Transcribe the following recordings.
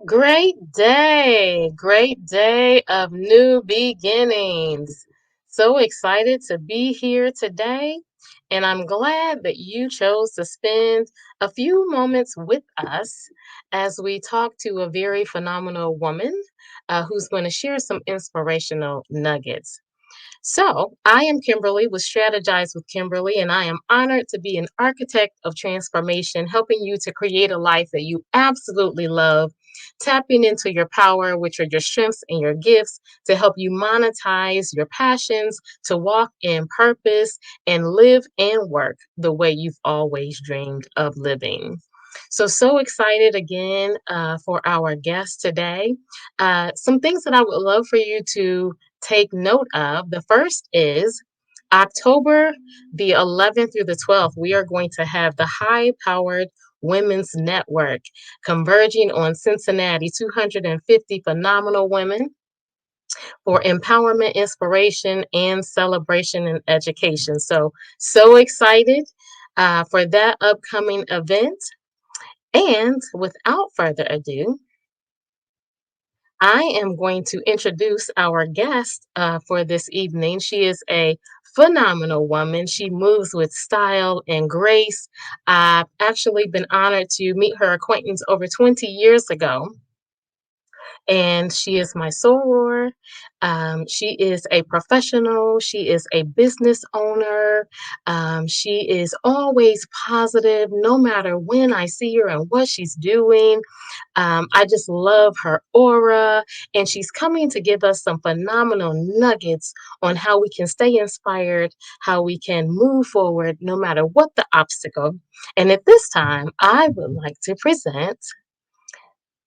Great day of new beginnings. So excited to be here today, and I'm glad that you chose to spend a few moments with us as we talk to a very phenomenal woman who's going to share some inspirational nuggets. So, I am Kimberly with Strategize with Kimberly, and I am honored to be an architect of transformation, helping you to create a life that you absolutely love, tapping into your power, which are your strengths and your gifts, to help you monetize your passions, to walk in purpose, and live and work the way you've always dreamed of living. So excited again for our guest today. Some things that I would love for you to take note of. The first is October the 11th through the 12th, we are going to have the High Powered Women's Network converging on Cincinnati, 250 phenomenal women for empowerment, inspiration, and celebration and education. So excited for that upcoming event. And without further ado, I am going to introduce our guest for this evening. She is a phenomenal woman. She moves with style and grace. I've actually been honored to meet her acquaintance over 20 years ago, and she is my soror. She is a professional. She is a business owner. She is always positive, no matter when I see her and what she's doing. I just love her aura, and she's coming to give us some phenomenal nuggets on how we can stay inspired, how we can move forward no matter what the obstacle. And at this time, I would like to present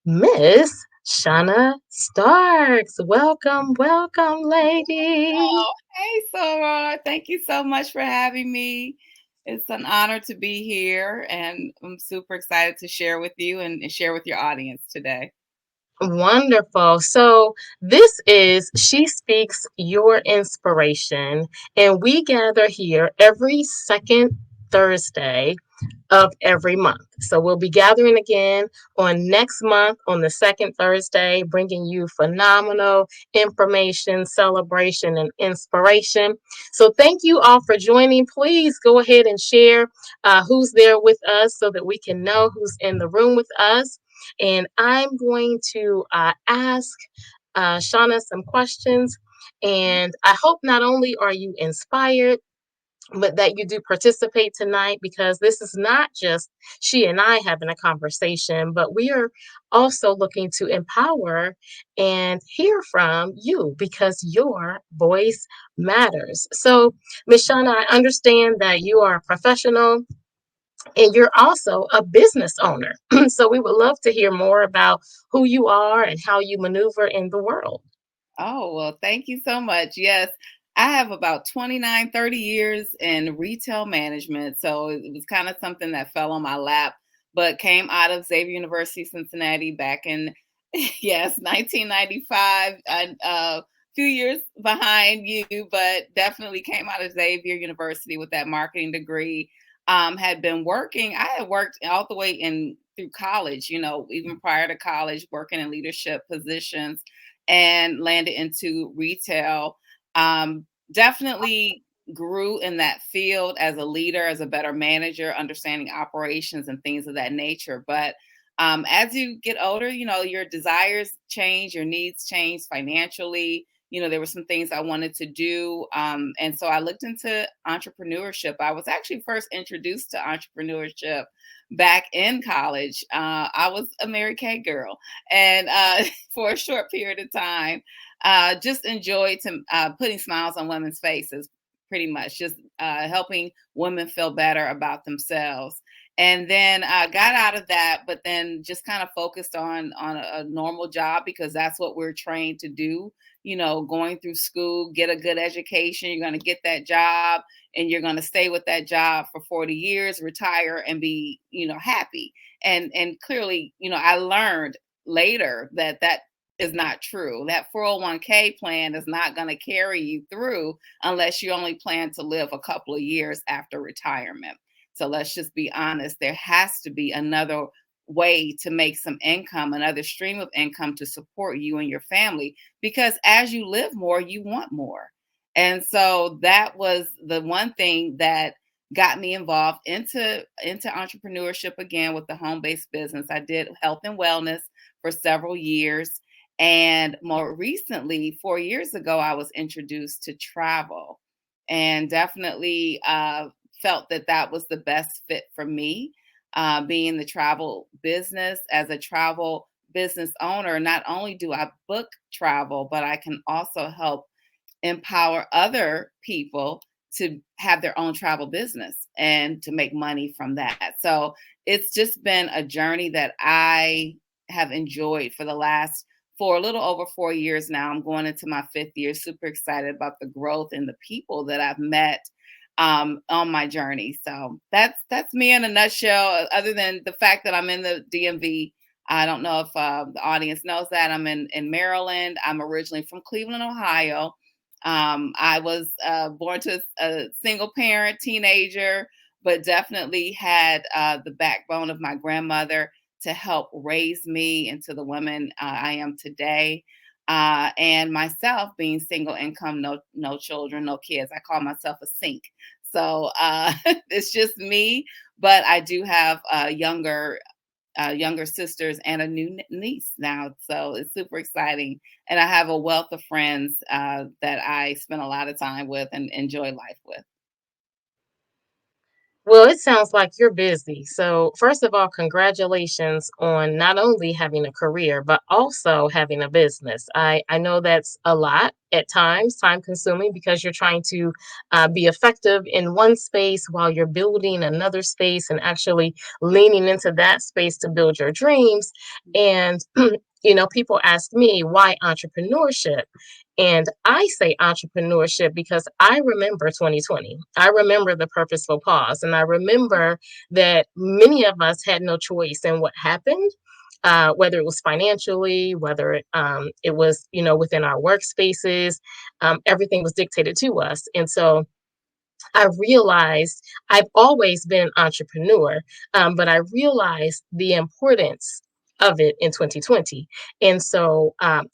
Miss Shauna Starks. Welcome, welcome, lady. Oh, hey, Sora. Thank you so much for having me. It's an honor to be here, and I'm super excited to share with you and share with your audience today. Wonderful. So, this is She Speaks Your Inspiration, and we gather here every second Thursday of every month. So we'll be gathering again on next month on the second Thursday, bringing you phenomenal information, celebration, and inspiration. So thank you all for joining. Please go ahead and share who's there with us so that we can know who's in the room with us. And I'm going to ask Shauna some questions. And I hope not only are you inspired, but that you do participate tonight, because this is not just she and I having a conversation, but we are also looking to empower and hear from you because your voice matters. So, Ms. Shauna, I understand that you are a professional and you're also a business owner. So, we would love to hear more about who you are and how you maneuver in the world. Oh, well, thank you so much. Yes, I have about 29, 30 years in retail management. So it was kind of something that fell on my lap, but came out of Xavier University, Cincinnati back in, yes, 1995. A few years behind you, but definitely came out of Xavier University with that marketing degree. Had been working, I had worked all the way in through college, even prior to college, working in leadership positions and landed into retail. Definitely grew in that field as a leader, as a better manager, understanding operations and things of that nature. But as you get older, your desires change, your needs change financially. There were some things I wanted to do. And so I looked into entrepreneurship. I was actually first introduced to entrepreneurship back in college. I was a Mary Kay girl. And for a short period of time. Just enjoyed putting smiles on women's faces, pretty much, just helping women feel better about themselves. And then got out of that, but then just kind of focused on a normal job because that's what we're trained to do. Going through school, get a good education, you're going to get that job, and you're going to stay with that job for 40 years, retire, and be, happy. And clearly, I learned later that is not true. That 401k plan is not going to carry you through unless you only plan to live a couple of years after retirement. So let's just be honest. There has to be another way to make some income, another stream of income to support you and your family. Because as you live more, you want more. And so that was the one thing that got me involved into entrepreneurship again with the home-based business. I did health and wellness for several years. And more recently, 4 years ago, I was introduced to travel and definitely felt that that was the best fit for me. Being in the travel business, as a travel business owner, not only do I book travel, but I can also help empower other people to have their own travel business and to make money from that. So it's just been a journey that I have enjoyed for the last for a little over 4 years now. I'm going into my fifth year, super excited about the growth and the people that I've met on my journey. So that's me in a nutshell. Other than the fact that I'm in the DMV, I don't know if the audience knows that I'm in Maryland. I'm originally from Cleveland, Ohio. I was born to a single parent, teenager, but definitely had the backbone of my grandmother to help raise me into the woman I am today. And myself being single income, no children, no kids. I call myself a sink. So it's just me, but I do have younger sisters and a new niece now. So it's super exciting. And I have a wealth of friends that I spend a lot of time with and enjoy life with. Well, it sounds like you're busy. So, first of all, congratulations on not only having a career, but also having a business. I know that's a lot at times, time consuming, because you're trying to be effective in one space while you're building another space and actually leaning into that space to build your dreams. And, people ask me why entrepreneurship? And I say entrepreneurship because I remember 2020. I remember the purposeful pause. And I remember that many of us had no choice in what happened, whether it was financially, whether it was, within our workspaces. Everything was dictated to us. And so I realized I've always been an entrepreneur, but I realized the importance of it in 2020. And so I'm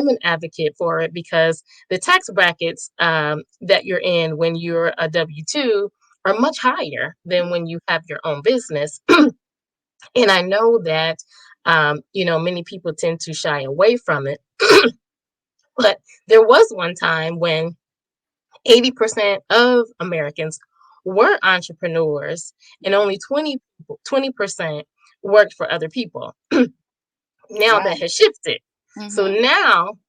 an advocate for it because the tax brackets that you're in when you're a W 2 are much higher than when you have your own business. And I know that, many people tend to shy away from it. But there was one time when 80% of Americans were entrepreneurs and only 20% worked for other people. Now that Wow. has shifted. So Hmm. now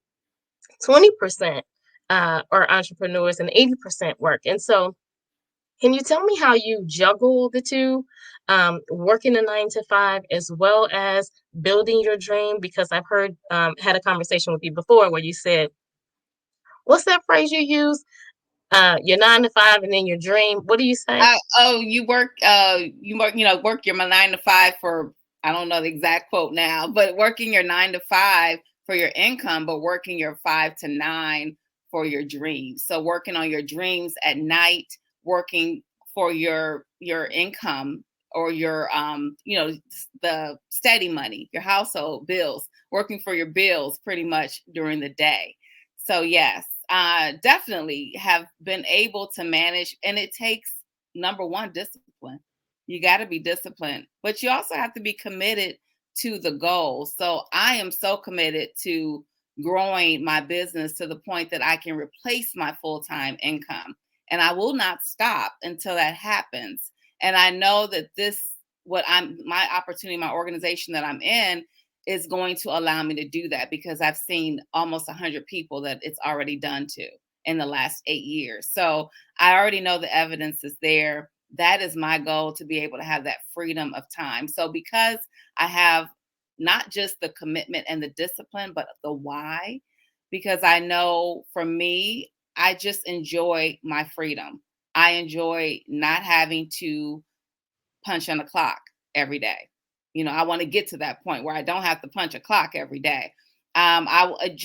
20% are entrepreneurs and 80% work. And so, can you tell me how you juggle the two, working a 9 to 5 as well as building your dream? Because I've had a conversation with you before where you said, what's that phrase you use? Your 9 to 5 and then your dream. What do you say? Oh, work your 9 to 5 for, I don't know the exact quote now, but working your 9 to 5 for your income, but working your 5 to 9 for your dreams. So working on your dreams at night, working for your income or your the steady money, your household bills, working for your bills pretty much during the day. So yes, definitely have been able to manage, and it takes number one discipline. You got to be disciplined, but you also have to be committed to the goal. So I am so committed to growing my business to the point that I can replace my full-time income, and I will not stop until that happens. And I know that this what I'm my opportunity, my organization that I'm in is going to allow me to do that because I've seen almost 100 people that it's already done to in the last 8 years. So I already know the evidence is there. That is my goal, to be able to have that freedom of time. So because I have not just the commitment and the discipline, but the why, because I know for me, I just enjoy my freedom. I enjoy not having to punch on the clock every day. I want to get to that point where I don't have to punch a clock every day.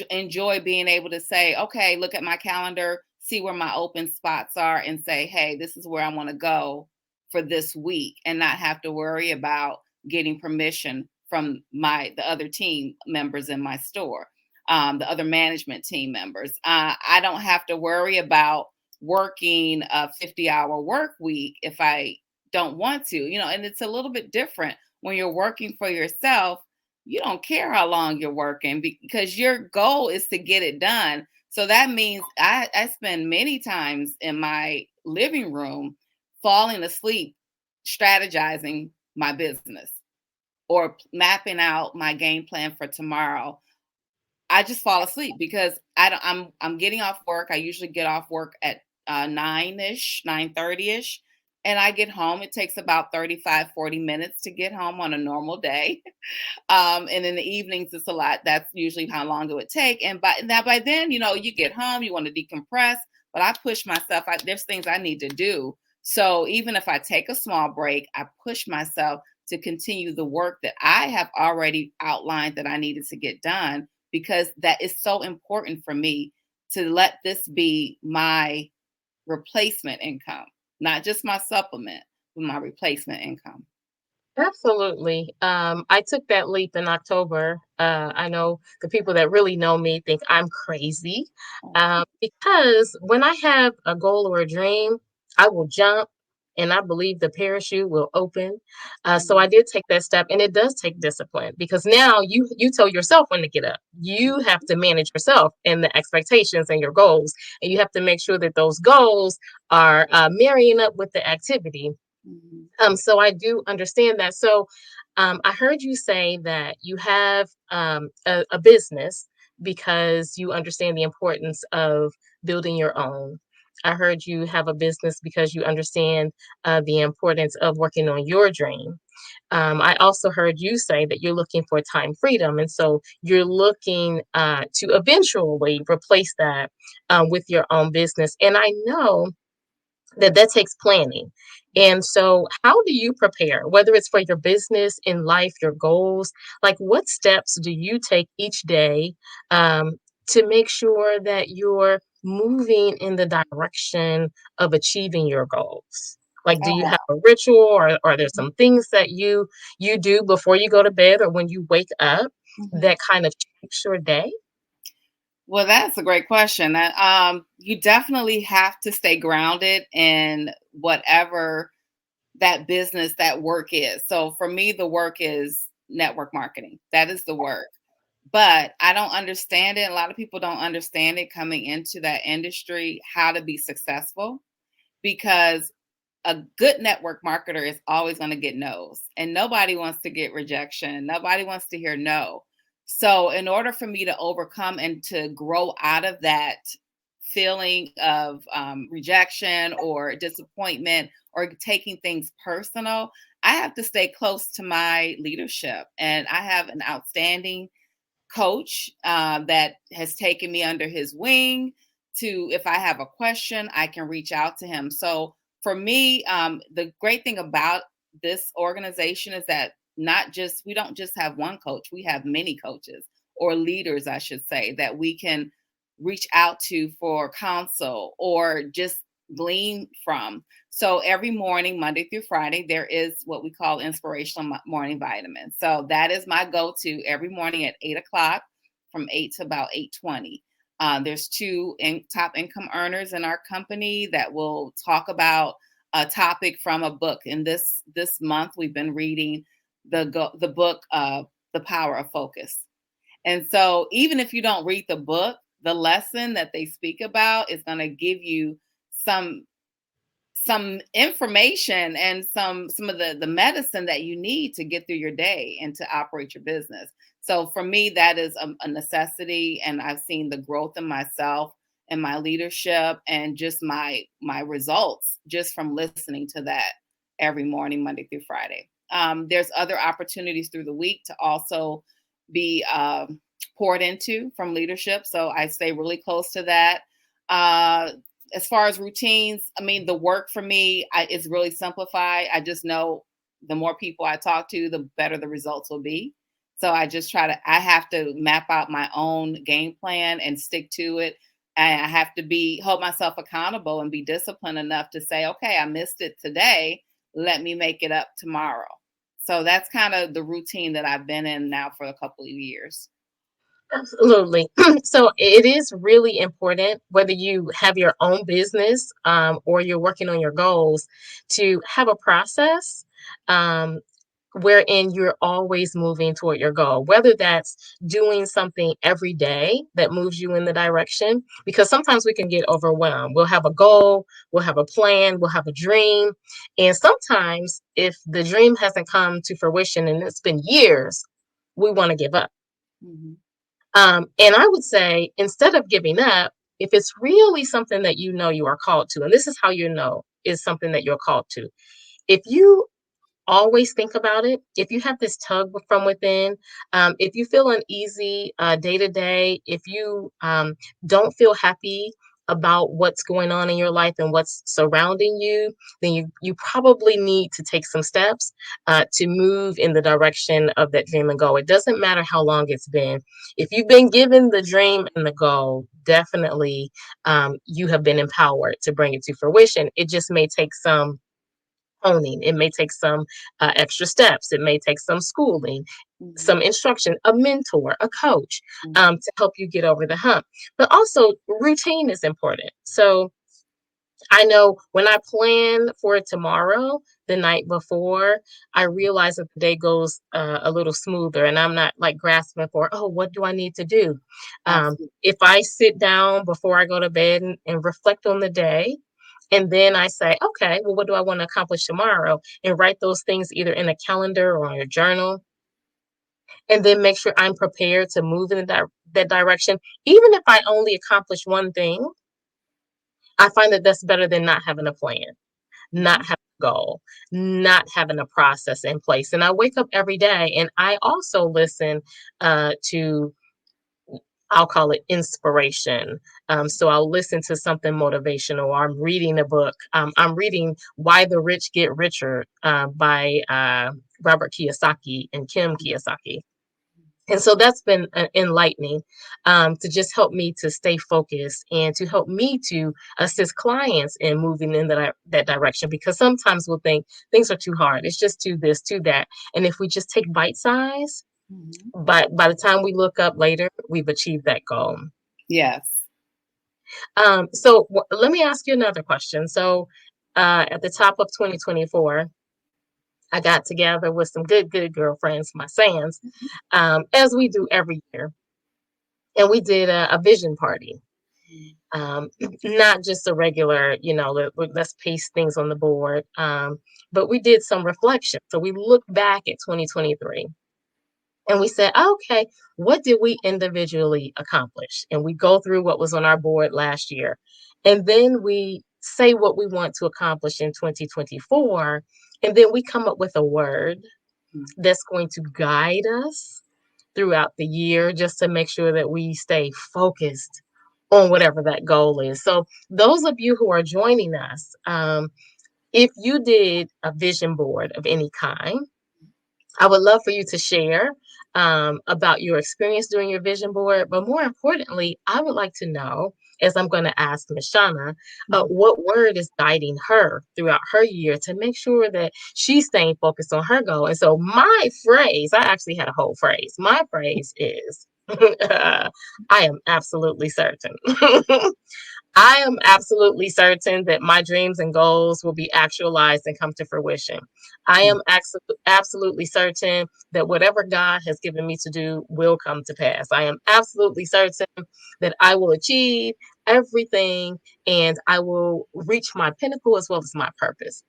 Enjoy being able to say, okay, look at my calendar, see where my open spots are, and say, hey, this is where I want to go for this week, and not have to worry about getting permission from the other team members in my store, the other management team members. I don't have to worry about working a 50-hour work week if I don't want to, and it's a little bit different when you're working for yourself. You don't care how long you're working because your goal is to get it done. So that means I spend many times in my living room falling asleep, strategizing my business or mapping out my game plan for tomorrow. I just fall asleep because I'm getting off work. I usually get off work at 9ish, 9:30ish, and I get home. It takes about 35, 40 minutes to get home on a normal day. And in the evenings, it's a lot. That's usually how long it would take. And by then, you get home, you want to decompress, but I push myself. There's things I need to do. So even if I take a small break, I push myself to continue the work that I have already outlined that I needed to get done, because that is so important for me to let this be my replacement income, not just my supplement, but my replacement income. Absolutely. I took that leap in October. I know the people that really know me think I'm crazy, because when I have a goal or a dream, I will jump and I believe the parachute will open. So I Mhm. did take that step, and it does take discipline because now you tell yourself when to get up. You have to manage yourself and the expectations and your goals, and you have to make sure that those goals are marrying up with the activity. Mhm. So I do understand that. So I heard you say that you have a business because you understand the importance of building your own. I heard you have a business because you understand the importance of working on your dream. I also heard you say that you're looking for time freedom. And so you're looking to eventually replace that with your own business. And I know that takes planning. And so how do you prepare, whether it's for your business, in life, your goals? Like, what steps do you take each day um, to make sure that you're moving in the direction of achieving your goals? Like, do you have a ritual, or are there some things that you do before you go to bed or when you wake up Mhm. that kind of shapes your day? Well, that's a great question. You definitely have to stay grounded in whatever that business, that work is. So for me, the work is network marketing. That is the work. But I don't understand it. A lot of people don't understand it coming into that industry, how to be successful, because a good network marketer is always going to get no's, and nobody wants to get rejection. Nobody wants to hear no. So in order for me to overcome and to grow out of that feeling of rejection or disappointment or taking things personal, I have to stay close to my leadership. And I have an outstanding coach that has taken me under his wing to, if I have a question, I can reach out to him. So for me, the great thing about this organization is that not just we don't just have one coach, we have many coaches, or leaders I should say, that we can reach out to for counsel or just glean from. So every morning, Monday through Friday, there is what we call inspirational morning vitamins. So that is my go-to every morning at 8 o'clock, from 8 to about 8:20. There's two top income earners in our company that will talk about a topic from a book. In this month, we've been reading the book The Power of Focus. And so even if you don't read the book, the lesson that they speak about is going to give you some information and some of the medicine that you need to get through your day and to operate your business. So for me, that is a necessity, and I've seen the growth in myself and my leadership and just my results just from listening to that every morning, Monday through Friday. There's other opportunities through the week to also be poured into from leadership, so I stay really close to that. uh, as far as routines, I mean, the work for me is really simplified. I just know the more people I talk to, the better the results will be. So I have to map out my own game plan and stick to it. And I have to hold myself accountable and be disciplined enough to say, okay, I missed it today. Let me make it up tomorrow. So that's kind of the routine that I've been in now for a couple of years. Absolutely. So it is really important, whether you have your own business or you're working on your goals, to have a process um, wherein you're always moving toward your goal, whether that's doing something every day that moves you in the direction, because sometimes we can get overwhelmed. We'll have a goal, we'll have a plan, we'll have a dream. And sometimes, if the dream hasn't come to fruition and it's been years, we want to give up. Mhm. And I would say, instead of giving up, if it's really something that you know you are called to, and this is how you know is something that you're called to, if you always think about it, if you have this tug from within, if you feel uneasy day to day, if you don't feel happy about what's going on in your life and what's surrounding you, then you probably need to take some steps to move in the direction of that dream and goal. It doesn't matter how long it's been. If you've been given the dream and the goal, definitely you have been empowered to bring it to fruition. It just may take some honing. It may take some extra steps. It may take some schooling, Mhm. some instruction, a mentor, a coach Mhm. to help you get over the hump. But also, routine is important. So, I know when I plan for tomorrow, the night before, I realize that the day goes a little smoother and I'm not like grasping for, oh, what do I need to do? Absolutely. If I sit down before I go to bed and reflect on the day, and then I say, okay, well, what do I want to accomplish tomorrow? And write those things either in a calendar or on your journal, and then make sure I'm prepared to move in that direction. Even if I only accomplish one thing, I find that that's better than not having a plan, not Mhm. having a goal, not having a process in place. And I wake up every day and I also listen to, I'll call it inspiration. So I'll listen to something motivational. I'm reading a book. I'm reading Why the Rich Get Richer by Robert Kiyosaki and Kim Kiyosaki. And so that's been enlightening to just help me to stay focused and to help me to assist clients in moving in that direction. Because sometimes we'll think things are too hard. It's just too this, too that. And if we just take bite size, Mhm. but by the time we look up later, we've achieved that goal. Yes. Let me ask you another question. So at the top of 2024, I got together with some good girlfriends, my Sands, as we do every year, and we did a vision party. Mhm. um, Not just a regular, let's paste things on the board, but we did some reflection. So we looked back at 2023 and we said, okay, what did we individually accomplish? And we go through what was on our board last year. And then we say what we want to accomplish in 2024. And then we come up with a word Mhm. that's going to guide us throughout the year just to make sure that we stay focused on whatever that goal is. So, those of you who are joining us, if you did a vision board of any kind, I would love for you to share about your experience doing your vision board. But more importantly, I would like to know, as I'm going to ask Ms. Shauna, Mhm. what word is guiding her throughout her year to make sure that she's staying focused on her goal. And so, my phrase, I actually had a whole phrase. My phrase is, I am absolutely certain. I am absolutely certain that my dreams and goals will be actualized and come to fruition. I am absolutely certain that whatever God has given me to do will come to pass. I am absolutely certain that I will achieve everything and I will reach my pinnacle as well as my purpose.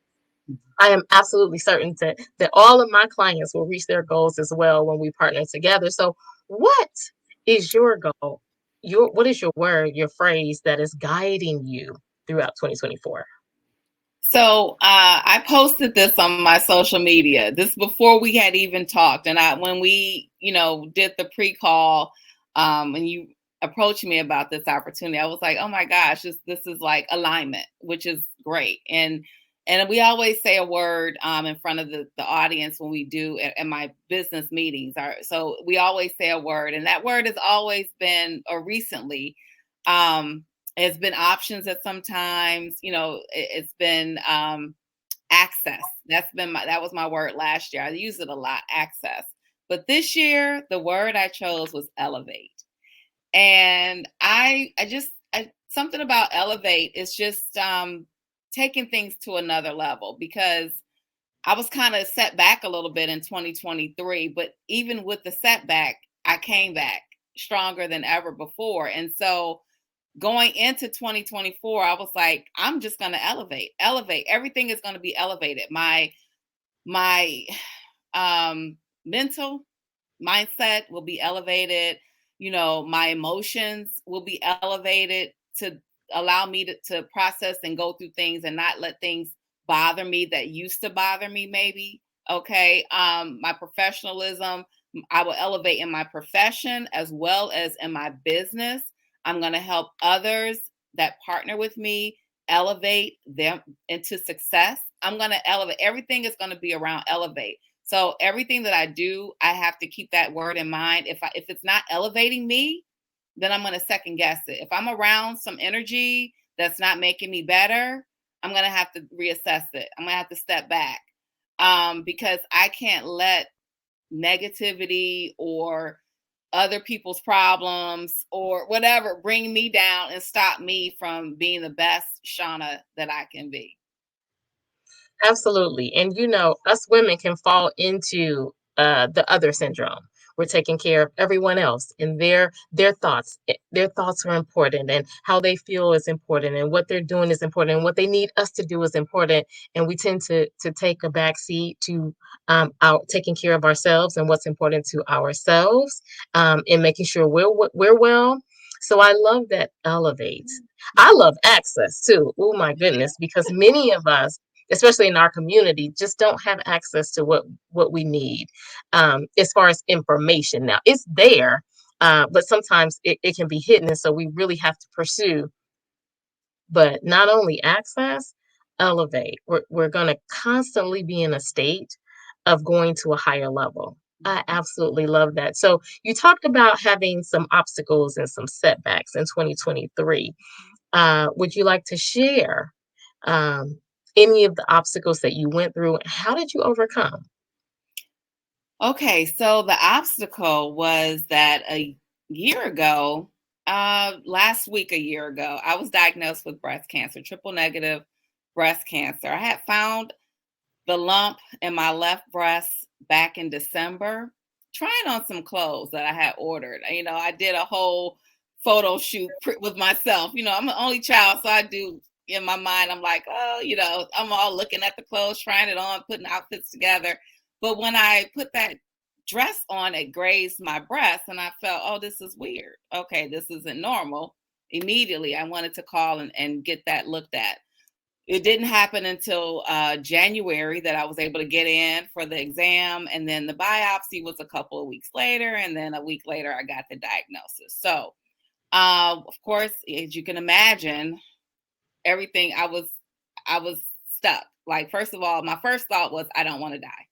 I am absolutely certain that all of my clients will reach their goals as well when we partner together. So, what is your goal? What is your word, your phrase that is guiding you throughout 2024? So I posted this on my social media. This before we had even talked, and I when we did the pre-call, and you approached me about this opportunity, I was like, oh my gosh, this is like alignment, which is great. And we always say a word in front of the audience when we do at my business meetings. So we always say a word, and that word has always been, or recently, um, it's been options at sometimes, it's been access. That was my word last year. I used it a lot, access. But this year, the word I chose was elevate. And something about elevate is just taking things to another level, because I was kind of set back a little bit in 2023, but even with the setback, I came back stronger than ever before. And so going into 2024, I was like, I'm just going to elevate. Everything is going to be elevated. My mental mindset will be elevated. My emotions will be elevated to allow me to process and go through things and not let things bother me that used to bother me, maybe. Okay. My professionalism, I will elevate in my profession as well as in my business. I'm going to help others that partner with me elevate them into success. I'm going to elevate. Everything is going to be around elevate. So everything that I do, I have to keep that word in mind. If it's not elevating me, then I'm going to second guess it. If I'm around some energy that's not making me better, I'm going to have to reassess it. I'm going to have to step back, because I can't let negativity or other people's problems or whatever bring me down and stop me from being the best Shauna that I can be. Absolutely. And us women can fall into the other syndrome. We're taking care of everyone else and their thoughts. Their thoughts are important, and how they feel is important, and what they're doing is important, and what they need us to do is important. And we tend to take a back seat to out taking care of ourselves and what's important to ourselves, and making sure we're well. So I love that elevates. I love access too. Oh my goodness, because many of us, especially in our community, just don't have access to what we need, as far as information. Now it's there, but sometimes it can be hidden, and so we really have to pursue. But not only access, elevate. We're going to constantly be in a state of going to a higher level. I absolutely love that. So you talked about having some obstacles and some setbacks in 2023. Would you like to share um, any of the obstacles that you went through? How did you overcome? Okay, so the obstacle was that a year ago, last week, a year ago, I was diagnosed with breast cancer, triple negative breast cancer. I had found the lump in my left breast back in December, trying on some clothes that I had ordered. I did a whole photo shoot with myself. I'm an only child, so I do, in my mind, I'm like, oh, I'm all looking at the clothes, trying it on, putting outfits together. But when I put that dress on, it grazed my breast, and I felt, oh, this is weird. Okay, this isn't normal. Immediately, I wanted to call and get that looked at. It didn't happen until January that I was able to get in for the exam. And then the biopsy was a couple of weeks later. And then a week later, I got the diagnosis. So, of course, as you can imagine, everything I was stuck. Like, first of all, my first thought was, I don't want to die.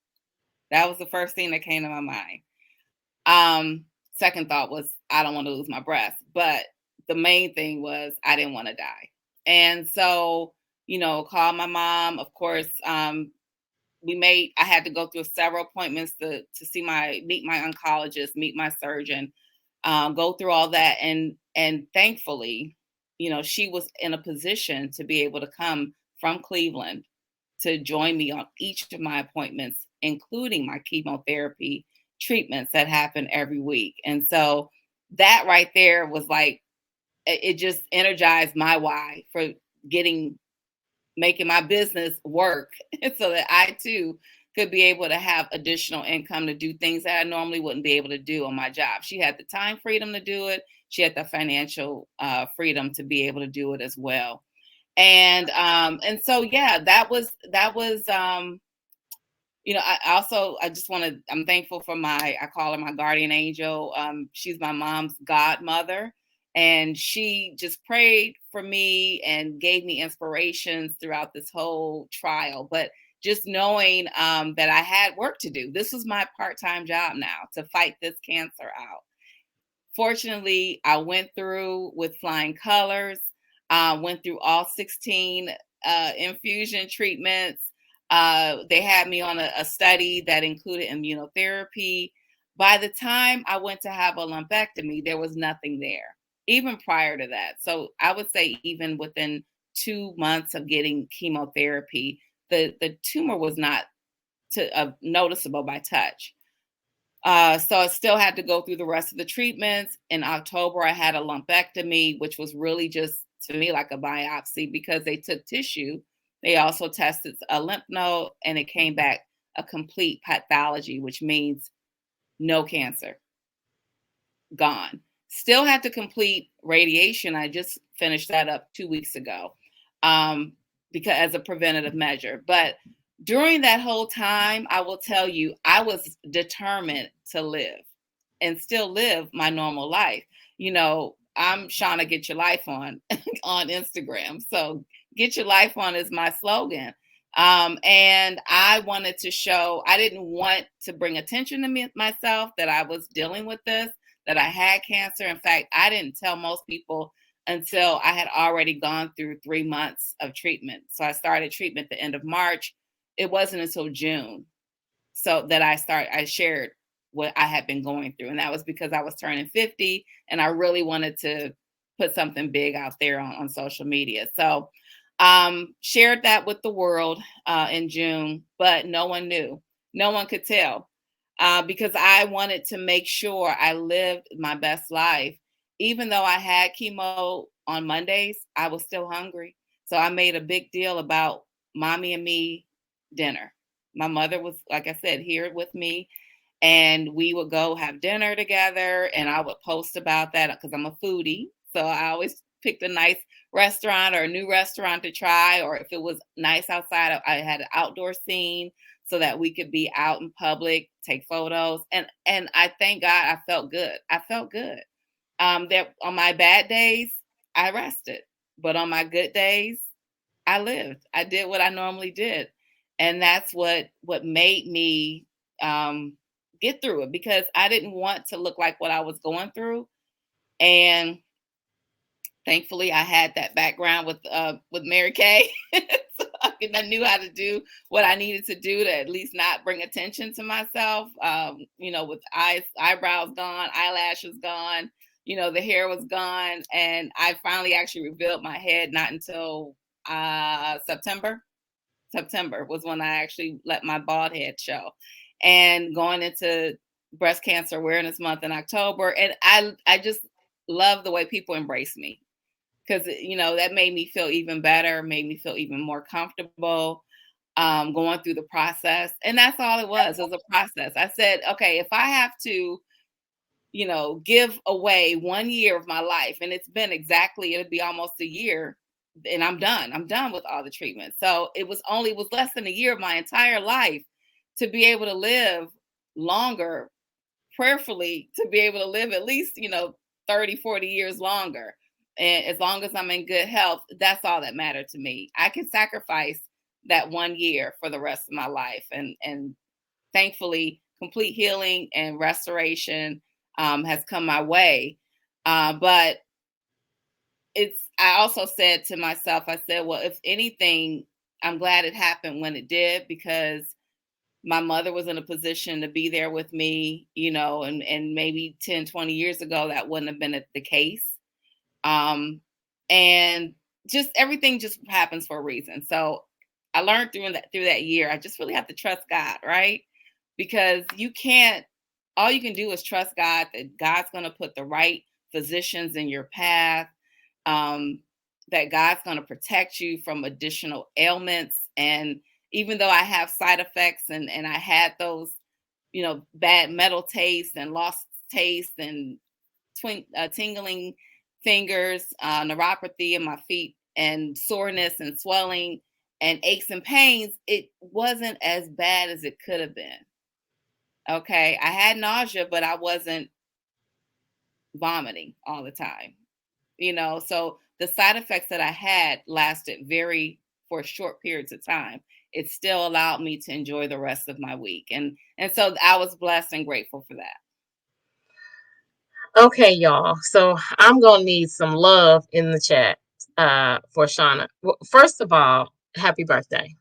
That was the first thing that came to my mind. Second thought was, I don't want to lose my breath. But the main thing was, I didn't want to die. And so, call my mom. Of course, I had to go through several appointments to meet my oncologist, meet my surgeon, go through all that. And thankfully, she was in a position to be able to come from Cleveland to join me on each of my appointments, including my chemotherapy treatments that happen every week. And so that right there was like, it just energized my why for getting making my business work so that I too could be able to have additional income to do things that I normally wouldn't be able to do on my job. She had the time freedom to do it. She had the financial freedom to be able to do it as well. And so yeah, I just want to, I'm thankful for I call her my guardian angel. She's my mom's godmother, and she just prayed for me and gave me inspirations throughout this whole trial. But just knowing that I had work to do, this was my part-time job now to fight this cancer out. Fortunately, I went through with flying colors, went through all 16 infusion treatments. They had me on a study that included immunotherapy. By the time I went to have a lumpectomy, there was nothing there, even prior to that. So I would say, even within 2 months of getting chemotherapy, the tumor was not noticeable by touch. So I still had to go through the rest of the treatments. In October, I had a lumpectomy, which was really just to me like a biopsy because they took tissue. They also tested a lymph node and it came back a complete pathology, which means no cancer, gone. Still had to complete radiation. I just finished that up 2 weeks ago, um, because as a preventative measure. But during that whole time, I will tell you, I was determined to live and still live my normal life. I'm Shauna Get Your Life On on Instagram. So Get Your Life On is my slogan. And I wanted to show, I didn't want to bring attention to myself that I was dealing with this, that I had cancer. In fact, I didn't tell most people until I had already gone through 3 months of treatment. So I started treatment at the end of March. It wasn't until June so that I shared what I had been going through. And that was because I was turning 50 and I really wanted to put something big out there on social media. So shared that with the world in June, but no one knew. No one could tell because I wanted to make sure I lived my best life. Even though I had chemo on Mondays, I was still hungry. So I made a big deal about mommy and me dinner. My mother was, like I said, here with me, and we would go have dinner together. And I would post about that because I'm a foodie. So I always picked a nice restaurant or a new restaurant to try, or if it was nice outside, I had an outdoor scene so that we could be out in public, take photos. And I thank God I felt good. I felt good. That on my bad days, I rested. But on my good days, I lived. I did what I normally did. And that's what made me get through it because I didn't want to look like what I was going through. And thankfully I had that background with Mary Kay. So I knew how to do what I needed to do to at least not bring attention to myself. With eyebrows gone, eyelashes gone, the hair was gone. And I finally actually revealed my head not until September. September was when I actually let my bald head show. And going into breast cancer awareness month in October. And I just love the way people embrace me because that made me feel even better, made me feel even more comfortable going through the process. And that's all it was. It was a process. I said, okay, if I have to give away 1 year of my life, and it'd be almost a year, and I'm done. I'm done with all the treatment. So it was less than a year of my entire life to be able to live longer, prayerfully to be able to live at least, 30, 40 years longer. And as long as I'm in good health, that's all that mattered to me. I can sacrifice that 1 year for the rest of my life. And thankfully, complete healing and restoration has come my way. But I also said to myself, I said, well, if anything, I'm glad it happened when it did because my mother was in a position to be there with me, and maybe 10, 20 years ago, that wouldn't have been the case. And just everything just happens for a reason. So I learned through that year, I just really have to trust God, right? Because all you can do is trust God that God's going to put the right physicians in your path, um, that God's going to protect you from additional ailments. And even though I have side effects and I had those, bad metal taste and lost taste and tingling fingers, neuropathy in my feet, and soreness and swelling and aches and pains, it wasn't as bad as it could have been. Okay. I had nausea, but I wasn't vomiting all the time, So the side effects that I had lasted for short periods of time. It still allowed me to enjoy the rest of my week. And so I was blessed and grateful for that. Okay, y'all. So I'm gonna need some love in the chat for Shauna. Well, first of all, happy birthday.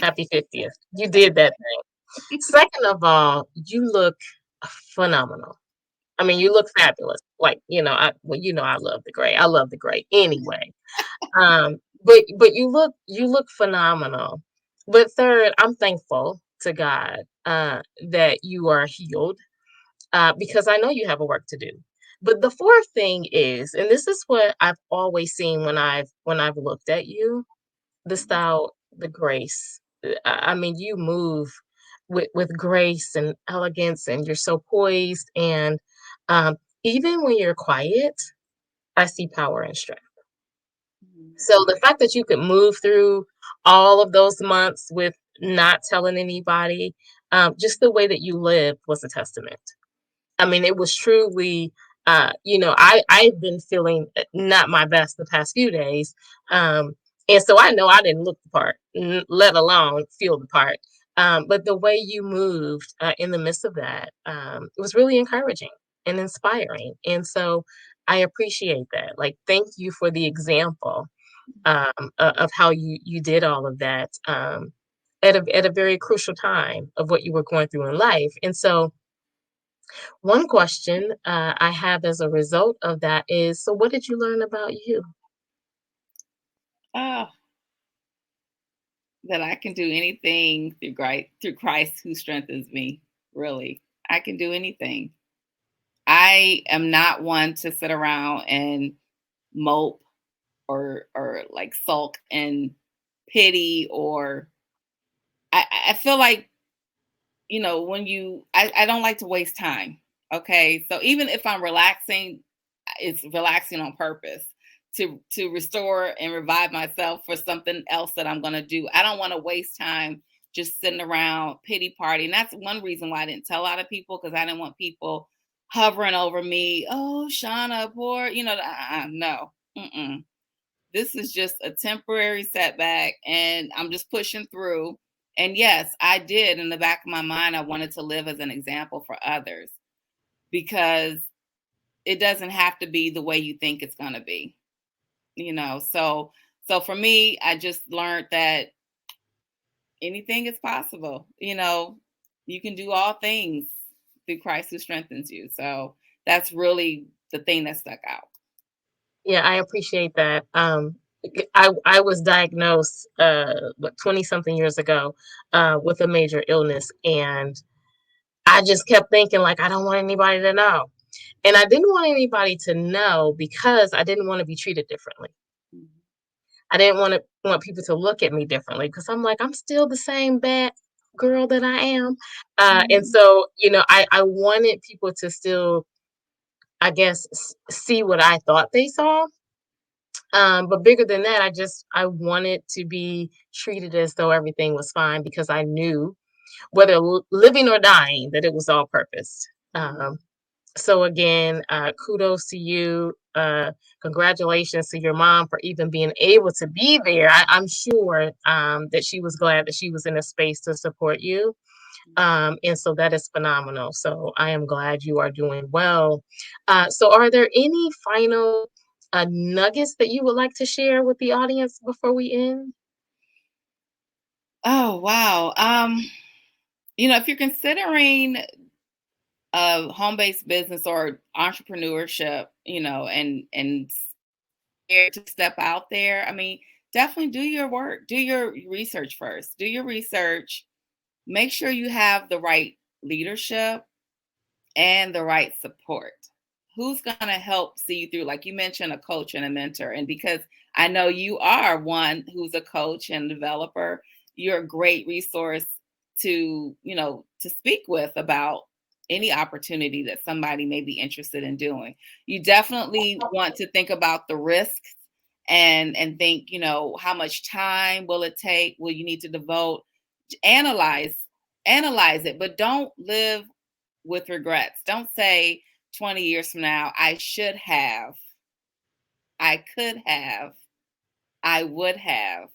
Happy 50th. You did that thing. Second of all, you look phenomenal. I mean, you look fabulous. Like, well, I love the gray. I love the gray anyway. But you look phenomenal. But third, I'm thankful to God that you are healed because I know you have a work to do. But the fourth thing is, and this is what I've always seen when I've looked at you, the style, the grace. I mean, you move with grace and elegance, and you're so poised. And um, even when you're quiet, I see power and strength. Mhm. So the fact that you could move through all of those months with not telling anybody, just the way that you lived was a testament. I mean, it was truly, I've been feeling not my best the past few days, um, and so I know I didn't look the part, let alone feel the part. But the way you moved in the midst of that, it was really encouraging and inspiring, and so I appreciate that. Like, thank you for the example of how you did all of that at a very crucial time of what you were going through in life, and so one question I have as a result of that is, so what did you learn about you? Oh, that I can do anything through Christ who strengthens me. Really, I can do anything. I am not one to sit around and mope or like sulk and pity or I feel like when I don't like to waste time. Okay. So even if I'm relaxing, it's relaxing on purpose to restore and revive myself for something else that I'm gonna do. I don't want to waste time just sitting around pity party. And that's one reason why I didn't tell a lot of people because I didn't want people hovering over me. Oh, Shauna, poor, no. Mm-mm. This is just a temporary setback and I'm just pushing through. And yes, I did in the back of my mind, I wanted to live as an example for others because it doesn't have to be the way you think it's going to be, So for me, I just learned that anything is possible, you can do all things through Christ who strengthens you. So that's really the thing that stuck out. Yeah, I appreciate that. I was diagnosed 20 something years ago with a major illness, and I just kept thinking like I don't want anybody to know. And I didn't want anybody to know because I didn't want to be treated differently. Mhm. I didn't want people to look at me differently because I'm like, I'm still the same bad girl that I am. And Mhm. so, I wanted people to still, I guess, see what I thought they saw. But bigger than that, I wanted to be treated as though everything was fine because I knew whether living or dying that it was all purpose. Mhm. So again, kudos to you. Congratulations to your mom for even being able to be there. I'm sure that she was glad that she was in a space to support you. And so that is phenomenal. So I am glad you are doing well. So are there any final nuggets that you would like to share with the audience before we end? Oh, wow. If you're considering a home-based business or entrepreneurship, and scared to step out there, I mean, definitely do your work. Do your research first. Do your research. Make sure you have the right leadership and the right support. Who's going to help see you through? Like you mentioned, a coach and a mentor. And because I know you are one who's a coach and developer, you're a great resource to speak with about any opportunity that somebody may be interested in doing. You definitely want to think about the risks and think, how much time will it take? Will you need to devote? Analyze analyze it, but don't live with regrets. Don't say 20 years from now, I should have, I could have, I would have,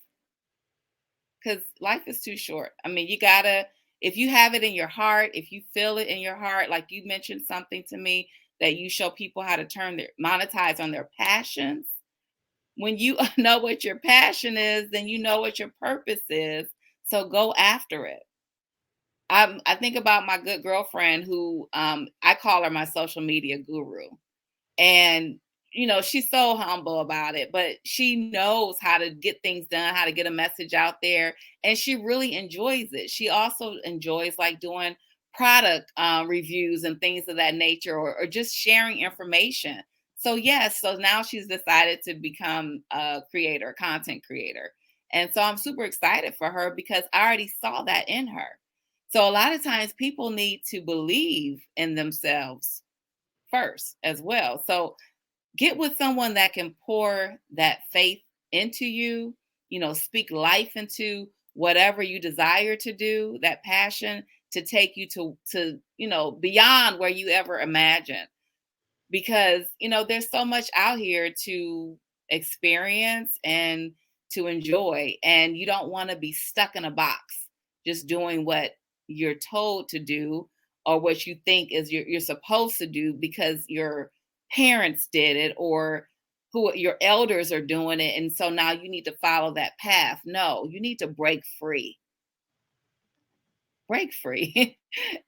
because life is too short. I mean, you gotta, if you have it in your heart, if you feel it in your heart, like you mentioned something to me that you show people how to monetize on their passions. When you know what your passion is, then you know what your purpose is. So go after it. I think about my good girlfriend who I call her my social media guru. And she's so humble about it, but she knows how to get things done, how to get a message out there, and she really enjoys it. She also enjoys like doing product reviews and things of that nature, or just sharing information. So yes, so now she's decided to become a creator, content creator. And so I'm super excited for her because I already saw that in her. So a lot of times people need to believe in themselves first as well. So get with someone that can pour that faith into you, speak life into whatever you desire to do, that passion to take you to beyond where you ever imagined, because there's so much out here to experience and to enjoy, and you don't want to be stuck in a box just doing what you're told to do, or what you think is you're supposed to do because your parents did it, or who your elders are doing it, and so now you need to follow that path. No, you need to break free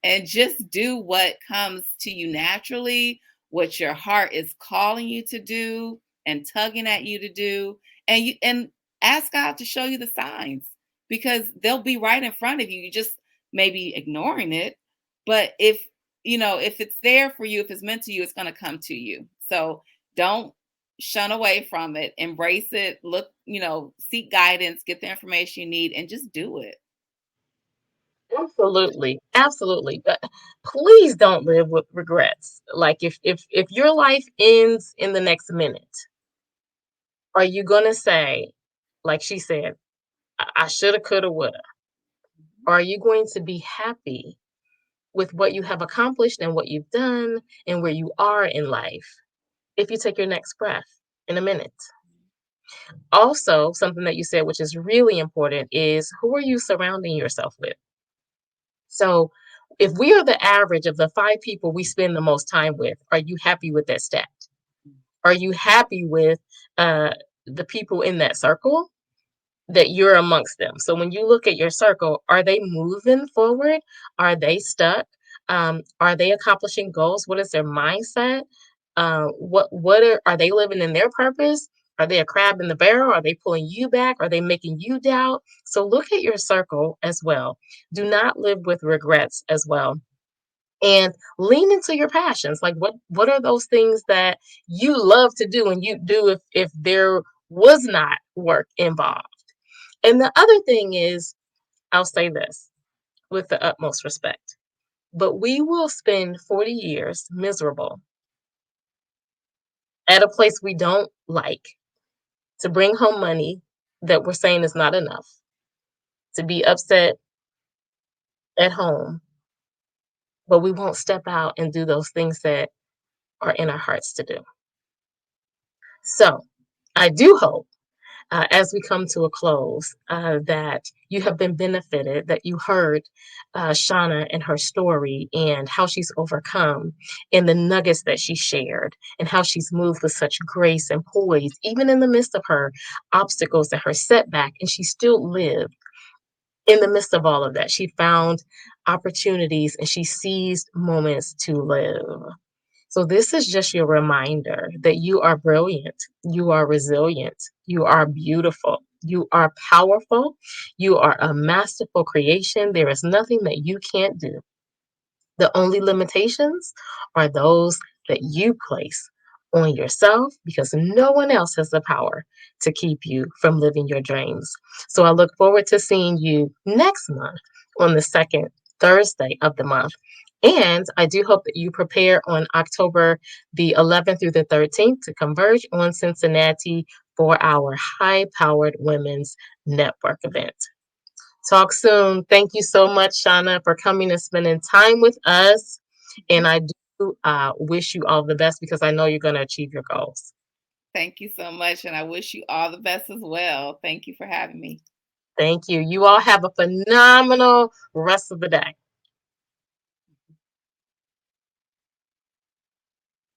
and just do what comes to you naturally, what your heart is calling you to do and tugging at you to do. And ask God to show you the signs, because they'll be right in front of you. You just maybe ignoring it. But if it's there for you, if it's meant to you, it's going to come to you. So don't shun away from it. Embrace it. Look, seek guidance, get the information you need, and just do it. Absolutely, absolutely. But please don't live with regrets. Like if your life ends in the next minute, are you gonna say, like she said, I shoulda, coulda, woulda? Or are you going to be happy with what you have accomplished and what you've done and where you are in life if you take your next breath in a minute? Also, something that you said, which is really important, is who are you surrounding yourself with? So, if we are the average of the 5 people we spend the most time with, are you happy with that stat? Are you happy with uh, the people in that circle? That you're amongst them. So when you look at your circle, are they moving forward? Are they stuck? Are they accomplishing goals? What is their mindset? Are they living in their purpose? Are they a crab in the barrel? Are they pulling you back? Are they making you doubt? So look at your circle as well. Do not live with regrets as well. And lean into your passions. Like what are those things that you love to do and you do if there was not work involved? And the other thing is, I'll say this with the utmost respect, but we will spend 40 years miserable at a place we don't like to bring home money that we're saying is not enough, to be upset at home, but we won't step out and do those things that are in our hearts to do. So I do hope as we come to a close, that you have been benefited, that you heard Shauna and her story and how she's overcome, and the nuggets that she shared, and how she's moved with such grace and poise, even in the midst of her obstacles and her setback, and she still lived in the midst of all of that. She found opportunities and she seized moments to live. So, this is just your reminder that you are brilliant, you are resilient, you are beautiful, you are powerful, you are a masterful creation. There is nothing that you can't do. The only limitations are those that you place on yourself because no one else has the power to keep you from living your dreams. So I look forward to seeing you next month on the second Thursday of the month. And I do hope that you prepare on October the 11th through the 13th to converge on Cincinnati for our High Powered Women's Network event. Talk soon. Thank you so much, Shauna, for coming and spending time with us. And I do wish you all the best because I know you're going to achieve your goals. Thank you so much, and I wish you all the best as well. Thank you for having me. Thank you. You all have a phenomenal rest of the day.